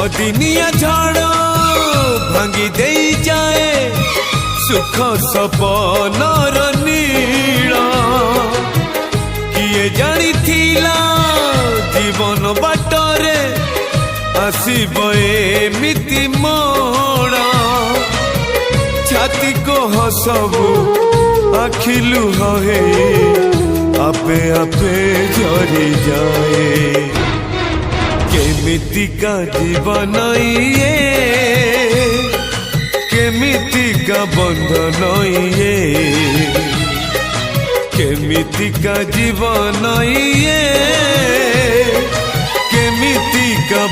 अदिनिया झड़ भांगी दे जाए सुख सपनर नील किए जानी थिला जीवन बाटरे आसीब एमिति मोड़ छाती को हसबू आखिलु हे आपे आपे झरी जाए केमितिका जीवन ये केमितिका बंधन ये केमितिका जीवन ये केमितिका